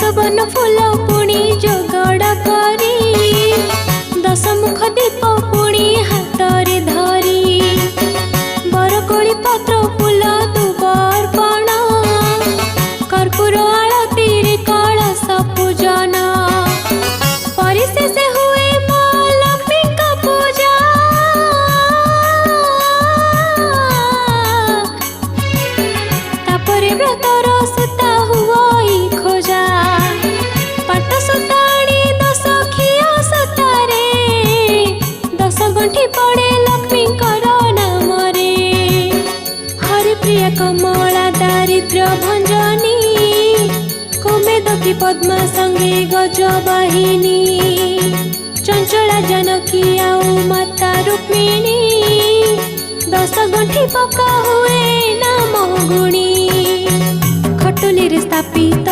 बन फूल पुणी जोगड़ करी 10 मुख दीप पुणी हाथ रे धरी बरकोली पत्र फूल दुबर्पण कर्पूर आलती रे कलश पूजन परिशेष हुए मां लक्ष्मी का पूजा तापरे व्रतर सुता हुई खोजा पाट सुताणी 10 खिया सुतारे 10 गंठी पड़े लक्ष्मी नाम रे हरि प्रिया कमला दारिद्र्य भंजनी कोमेदकी पद्मा संगे गजवाहिनी चंचला जानकी आउ माता रुक्मिणी 10 गंठी पका हुए नाम गुणी खटुली रे स्थापित